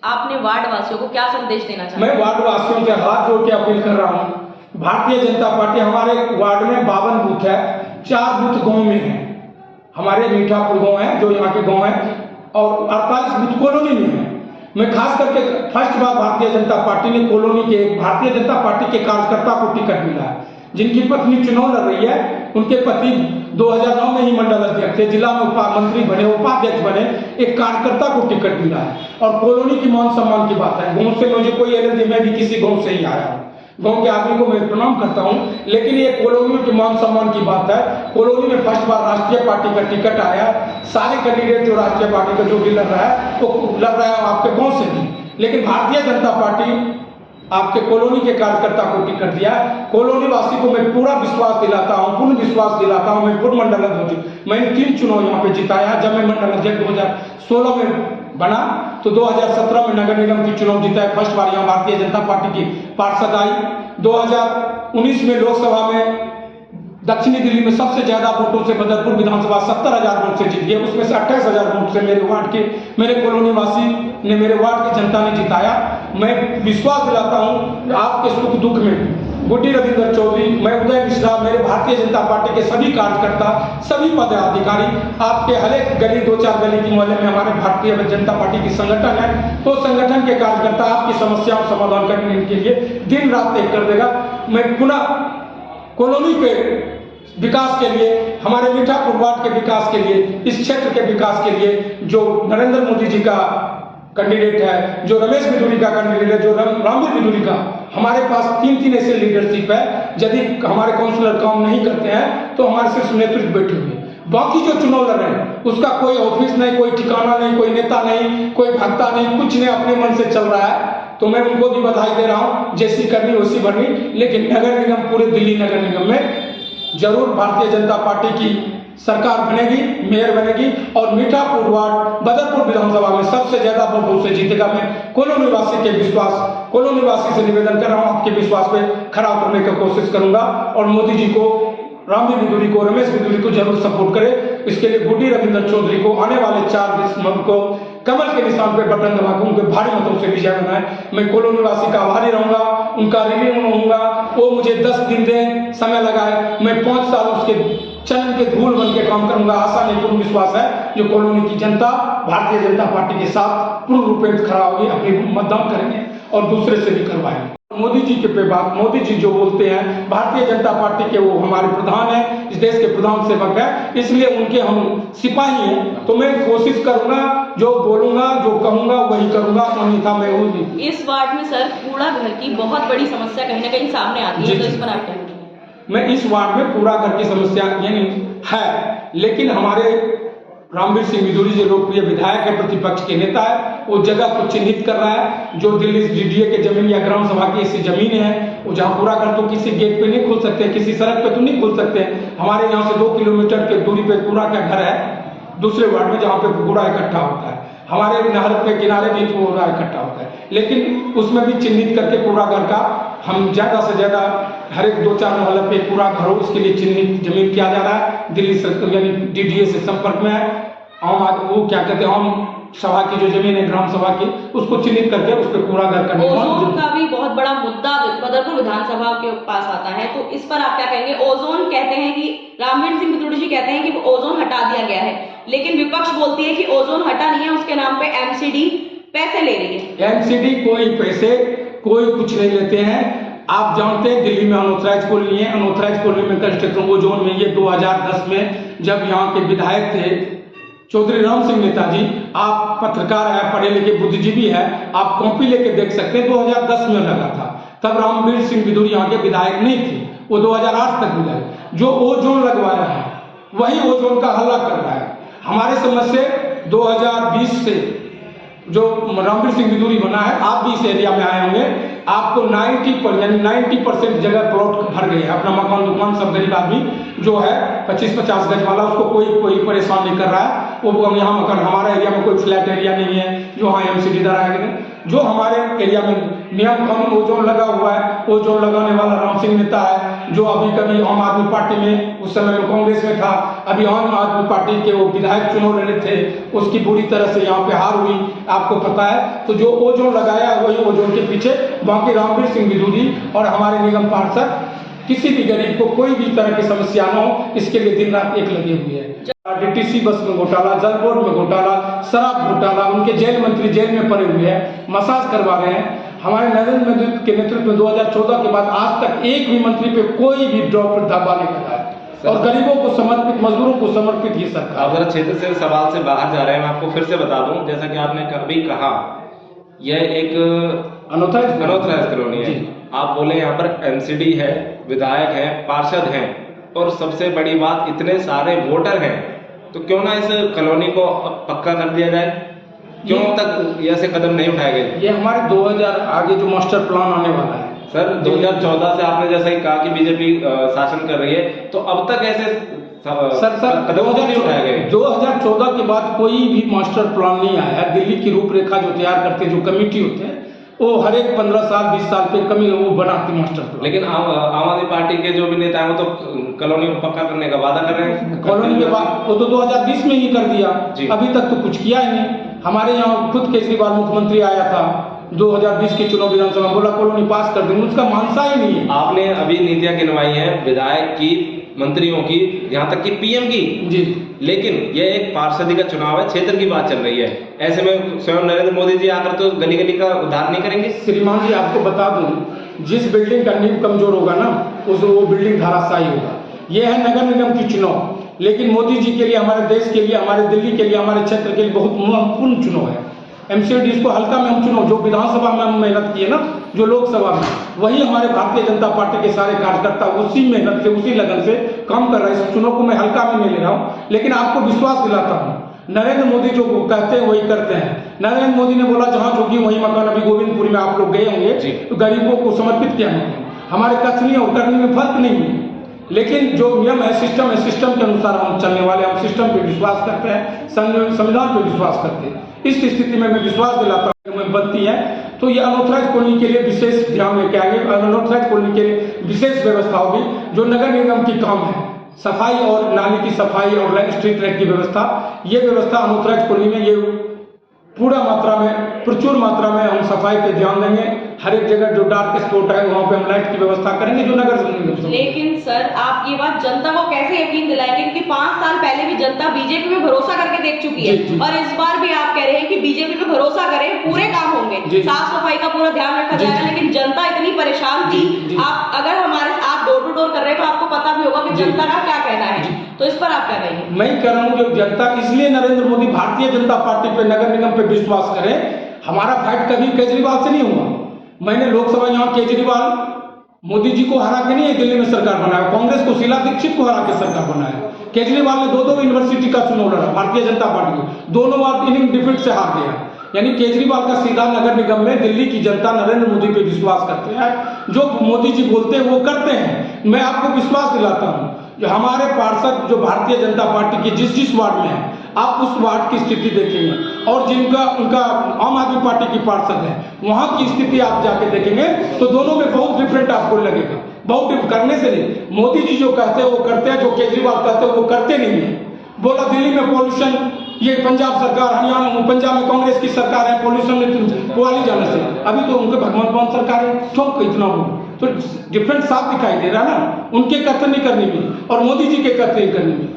आपने वार्ड वासियों को क्या संदेश देना चाहते मैं वार्ड वासियों से हाथ जोड़ के अपील कर रहा हूँ, भारतीय जनता पार्टी हमारे वार्ड में 52 बूथ है, 4 बूथ गांव में है, हमारे मीठापुर गांव है जो यहाँ के गांव है, और 48 बूथ कॉलोनी में है। मैं खास करके फर्स्ट बार भारतीय जनता पार्टी ने कॉलोनी के भारतीय जनता पार्टी के कार्यकर्ता को टिकट मिला है, जिनकी पत्नी चुनाव लड़ रही है। उनके पति 2009 में ही मंडल अध्यक्ष थे, जिला में मंत्री बने, उपाध्यक्ष बने, एक कार्यकर्ता को टिकट मिला है। और कॉलोनी की मान सम्मान की बात है, गाँव से मुझे कोई एलर्जी, मैं भी किसी गाँव से ही आया हूँ, गांव के आदमी को मैं प्रणाम करता हूं, लेकिन ये कॉलोनी के मान सम्मान की बात है। कॉलोनी में फर्स्ट बार राष्ट्रीय पार्टी का टिकट आया, सारे कैंडिडेट जो राष्ट्रीय पार्टी का जो भी लड़ रहा है वो लड़ रहा है आपके गांव से भी, लेकिन भारतीय जनता पार्टी आपके कॉलोनी के कार्यकर्ता को टिकट दिया। कॉलोनी वासी को मैं पूरा विश्वास दिलाता हूं, पूर्ण विश्वास दिलाता हूं। मैं पूर्व मंडल अध्यक्ष, मैंने 3 चुनाव यहाँ पे जिताया। जब मैं मंडल अध्यक्ष 2016 में बना तो 2017 में नगर निगम की चुनाव जीता है, फर्स्ट बार यहाँ भारतीय जनता पार्टी की पार्षद आई। 2019 में लोकसभा में दक्षिणी दिल्ली में सबसे ज्यादा वोटों से बदरपुर विधानसभा 70,000 वोट से जीत गया, उसमें से 28,000 वोट से मेरे वार्ड के, मेरे कॉलोनी वासी ने, मेरे वार्ड की जनता ने जिताया। मैं विश्वास दिलाता हूं आपके सुख दुख में गुड्डी रविंद्र चौधरी, मैं उदय मिश्रा, मेरे भारतीय जनता पार्टी के सभी कार्यकर्ता, सभी पदाधिकारी, आपके हर एक गली 2-4 गली की मोहल्ले में हमारे भारतीय जनता पार्टी की संगठन है, तो संगठन के कार्यकर्ता आपकी समस्याओं का समाधान करने के लिए दिन रात एक कर देगा। मैं पुनः कॉलोनी के विकास के लिए, हमारे मीठापुर वार्ड के विकास के लिए, इस क्षेत्र के विकास के लिए जो नरेंद्र मोदी जी का कैंडिडेट है, जो रमेश बिधूरी का कैंडिडेट है, जो रामवीर बिधूरी का, हमारे पास 3 ऐसे लीडरशिप है। यदि हमारे काउंसलर काम नहीं करते हैं तो हमारे सिर्फ नेतृत्व बैठे हुए, बाकी जो चुनाव लड़ रहे हैं उसका कोई ऑफिस नहीं, कोई ठिकाना नहीं, कोई नेता नहीं, कोई भक्ता नहीं, कुछ नहीं, अपने मन से चल रहा है। तो मैं उनको भी बधाई दे रहा हूँ, जैसी करनी वैसी भरनी। लेकिन नगर निगम, पूरे दिल्ली नगर निगम में जरूर भारतीय जनता पार्टी की सरकार बनेगी, मेयर बनेगी, और मीठापुर वार्ड बदरपुर विधानसभा में सबसे ज्यादा वोटों से जीतेगा। मैं कॉलोनी वासी के विश्वास, कॉलोनी वासी से निवेदन कर रहा हूँ, आपके विश्वास पे खरा उतरने की कोशिश करूंगा, और मोदी जी को, रामवीर बिधूरी को, रमेश बिधूरी को जरूर सपोर्ट करे। इसके लिए गुड्डी रविंद्र चौधरी को आने वाले 4 दिसंबर को कमल के निशान पे बटन दबाकर उनके भारी मतों से विजय बनाए। मैं कॉलोनी वासी का आभारी रहूंगा, उनका ऋणी रहूंगा। वो मुझे 10 दिन दें, समय लगाए, मैं 5 साल उसके चरण के धूल बन के काम करूंगा। आशा नहीं, पूर्ण विश्वास है जो कॉलोनी की जनता भारतीय जनता पार्टी के साथ पूर्ण रूप में खड़ा होगी, अपनी मतदान करेंगे और दूसरे से भी करवाएंगे। मोदी जी के पे बात, मोदी जी जो बोलते हैं, भारतीय जनता पार्टी के वो हमारे प्रधान है, इस देश के प्रधान सेवक है, इसलिए उनके हम सिपाही हैं। तो मैं कोशिश करूंगा, जो बोलूंगा, जो कहूंगा वही करूंगा, अन्यथा मैं वो नहीं। इस वार्ड में सर कूड़ा घर की बहुत बड़ी समस्या कहीं ना कहीं सामने आती है, तो इस पर आप क्या कहेंगे? मैं इस वार्ड में कूड़ा घर की समस्या यानी है, लेकिन हमारे रामवीर सिंह बिधूरी जो लोकप्रिय विधायक है, प्रतिपक्ष के नेता है, वो जगह को चिन्हित कर रहा है। जो दिल्ली डीडीए के जमीन या ग्राम सभा की ऐसी जमीन है, वो जहाँ पूरा घर तो किसी गेट पे नहीं खोल सकते, किसी सड़क पे तो नहीं खोल सकते। हमारे यहाँ से 2 किलोमीटर के दूरी पे कूड़ा का घर है दूसरे वार्ड में, जहाँ पे कूड़ा इकट्ठा होता है। हमारे नहर पे किनारे भी कूड़ा इकट्ठा होता है, लेकिन उसमें भी चिन्हित करके कूड़ा घर का हम ज्यादा से ज्यादा हर एक 2-4 मोहल्ले पे कूड़ा घर हो, उसके लिए चिन्हित जमीन किया जा रहा है। दिल्ली सरकार यानी डीडीए से संपर्क में है। आम आदमी वो क्या कहते हैं, आम सभा की जो जमीन है ग्राम सभा की, उसको चिन्हित करके उस पर कूड़ा घर का ओजोन का भी बहुत बड़ा मुद्दा बदरपुर विधानसभा के पास आता है, तो इस पर आप क्या कहेंगे? ओजोन कहते हैं कि रामवीर सिंह बिधूरी जी कहते हैं कि ओजोन हटा दिया गया है, लेकिन विपक्ष बोलती है कि ओजोन हटा नहीं है, उसके नाम पे एमसीडी पैसे ले रही है। एमसीडी कोई पैसे कोई कुछ नहीं लेते हैं। आप जानते हैं दिल्ली में अनऑथराइज कॉलोनी है, अनऑथराइज कॉलोनी में कंस्ट्रक्शन ओजोन में, ये 2010 में जब यहाँ के विधायक थे चौधरी राम सिंह नेताजी, आप पत्रकार है, पढ़े लिखे बुद्धिजीवी है, आप कॉपी लेके देख सकते हैं, 2010 में लगा था। तब रामवीर सिंह बिधूरी यहाँ के विधायक नहीं थे, वो 2008 तक विधायक। जो ओजोन लगवाया है वही ओजोन का हल्ला कर रहा है। हमारे समझ से 2020 से जो रामवीर सिंह बिधूरी बना है, आप भी इस एरिया में आए होंगे, आपको 90% जगह प्लॉट भर गए हैं, अपना मकान दुकान सब गरीब आदमी जो है 25-50 गज वाला, उसको कोई परेशान नहीं कर रहा है। वो हम यहाँ मकान, हमारे एरिया में कोई फ्लैट एरिया नहीं है जो हाँ एमसीडी कराएंगे। जो हमारे एरिया में नियम कानून ओजोन लगा हुआ है, ओजोन लगाने वाला राम सिंह नेता है, जो अभी कभी आम आदमी पार्टी में उस समय में कांग्रेस में था, अभी आम आदमी पार्टी के वो विधायक चुनाव लड़े थे, उसकी बुरी तरह से यहाँ पे हार हुई, आपको पता है। तो जो ओजोन लगाया वही ओजोन के पीछे बाकी रामवीर सिंह बिधूड़ी और हमारे निगम पार्षद किसी भी गरीब को कोई भी तरह की समस्या न हो, इसके लिए दिन रात एक लगे हुए हैं। डीटीसी बस में घोटाला, जल बोर्ड में घोटाला, शराब घोटाला, उनके जेल मंत्री जेल में पड़े हुए हैं, मसाज करवा रहे हैं। हमारे नरेंद्र मोदी के नेतृत्व में 2014 के बाद आज तक एक भी मंत्री पे कोई भी ड्रॉप धब्बा नहीं लगा है। और गरीबों को समर्पित, मजदूरों को समर्पित ये सरकार। आप जरा क्षेत्र से सवाल से बाहर जा रहे हैं, मैं आपको फिर से बता दूं, जैसा कि आपने कभी कहा यह एक अनऑथराइज्ड कॉलोनी है। आप बोले यहाँ पर एमसीडी है, विधायक है, पार्षद हैं, और सबसे बड़ी बात इतने सारे वोटर हैं, तो क्यों ना इस कॉलोनी को पक्का कर दिया जाए? क्यों तक ऐसे कदम नहीं उठाए गए? ये हमारे 2000 आगे जो मास्टर प्लान आने वाला है सर, 2014 से आपने जैसा कि कहा कि बीजेपी शासन कर रही है, तो अब तक ऐसे कदम नहीं उठाए गए? 2014 के बाद कोई भी मास्टर प्लान नहीं आया है। दिल्ली की रूपरेखा जो तैयार करते जो कमेटी होते हैं वो हर एक 15 साल 20 साल पे कमी वो बनाती मास्टर प्लान। लेकिन आम आदमी पार्टी के जो भी नेता हैं वो तो कॉलोनी को पक्का करने का वादा कर रहे हैं। कॉलोनी के बाद वो तो 2020 में ही कर दिया, अभी तक तो कुछ किया ही नहीं। हमारे यहाँ खुद केजरीवाल मुख्यमंत्री आया था 2020 के चुनाव विधानसभा, बोला कॉलोनी पास कर देंगे, उसका मानसा ही नहीं है। आपने अभी नीतियां गिनवाई हैं विधायक की, मंत्रियों की, यहाँ तक कि पीएम की जी, लेकिन यह एक पार्षदी का चुनाव है, क्षेत्र की बात चल रही है। ऐसे में स्वयं नरेंद्र मोदी जी आकर तो गली गली का उद्धार नहीं करेंगे। श्रीमान जी आपको बता दूं, जिस बिल्डिंग का नींव कमजोर होगा ना वो बिल्डिंग धराशायी होगा। ये है नगर निगम की चुनाव, लेकिन मोदी जी के लिए, हमारे देश के लिए, हमारे दिल्ली के लिए, हमारे क्षेत्र के लिए बहुत महत्वपूर्ण चुनाव है। एमसीडी को हल्का में हम चुनाव, जो विधानसभा में हम मेहनत किए ना, जो लोकसभा में, वही हमारे भारतीय जनता पार्टी के सारे कार्यकर्ता उसी मेहनत से, उसी लगन से काम कर रहे हैं। इस चुनाव को मैं हल्का में नहीं ले रहा हूँ, लेकिन आपको विश्वास दिलाता हूँ, नरेंद्र मोदी जो कहते हैं वही करते हैं। नरेंद्र मोदी ने बोला जहां झुकी वही मकान। अभी गोविंदपुर में आप लोग गए होंगे तो गरीबों को समर्पित किया है। हमारे कथनी और करनी में फर्क नहीं है, लेकिन जो नियम है, सिस्टम है, सिस्टम के अनुसार हम चलने वाले, हम सिस्टम पे विश्वास करते हैं, संविधान पे विश्वास करते हैं। इस स्थिति में मैं विश्वास दिलाता हूँ बनती है तो ये अनऑथराइज्ड कॉलोनी के लिए विशेष ध्यान लेके आएंगे। अनऑथराइज्ड कॉलोनी के लिए विशेष व्यवस्था होगी। जो नगर निगम की काम है, सफाई और नाली की सफाई और स्ट्रीट लाइट की व्यवस्था, ये व्यवस्था अनऑथराइज्ड कॉलोनी में ये पूरा मात्रा में, प्रचुर मात्रा में हम सफाई पे ध्यान देंगे। हर एक जगह जो डार्क स्पॉट है वहाँ पे हम लाइट की व्यवस्था करेंगे, जो नगर निगम। लेकिन सर आप ये बात जनता को कैसे यकीन दिलाएंगे, क्योंकि 5 साल पहले भी जनता बीजेपी में भरोसा करके देख चुकी है, और इस बार भी आप कह रहे हैं कि बीजेपी पे भरोसा करें, पूरे काम होंगे, साफ सफाई का पूरा ध्यान रखा जाएगा। लेकिन जनता इतनी परेशान थी। आप अगर आप डोर टू डोर कर रहे हैं तो आपको पता भी होगा कि जनता का क्या कहना है, तो इस पर आप क्या कहेंगे? मैं कह रहा हूँ जो जनता, इसलिए नरेंद्र मोदी भारतीय जनता पार्टी पे, नगर निगम पे विश्वास करे। हमारा फाइट कभी केजरीवाल से नहीं हुआ। मैंने लोकसभा यहाँ केजरीवाल मोदी जी को हरा के नहीं दिल्ली में सरकार बनाया, कांग्रेस को शीला दीक्षित को हरा के सरकार बनाया। केजरीवाल ने 2 यूनिवर्सिटी का चुनाव लड़ा भारतीय जनता पार्टी को, दोनों बार इनिंग डिफीट से हार गया। यानी केजरीवाल का सीधा नगर निगम में दिल्ली की जनता नरेंद्र मोदी पे विश्वास करते हैं। जो मोदी जी बोलते हैं वो करते हैं। मैं आपको विश्वास दिलाता हूँ, जो हमारे पार्षद जो भारतीय जनता पार्टी के जिस वार्ड में है, आप उस वार्ड की स्थिति देखेंगे, और जिनका उनका आम आदमी पार्टी की पार्षद है वहां की स्थिति आप जाके देखेंगे तो दोनों में बहुत डिफरेंट आपको लगेगा। बहुत करने से नहीं, मोदी जी जो कहते हैं वो करते हैं, जो केजरीवाल कहते हैं वो करते नहीं है। बोला दिल्ली में पॉल्यूशन, ये पंजाब सरकार, हरियाणा में, पंजाब में कांग्रेस की सरकार है, पॉल्यूशन वाली जाने से, अभी तो उनके भगवंत मान सरकार है, ठोक इतना हो तो डिफरेंट साफ दिखाई दे रहा है ना, उनके कथन नहीं करने में और मोदी जी के कथन करने में।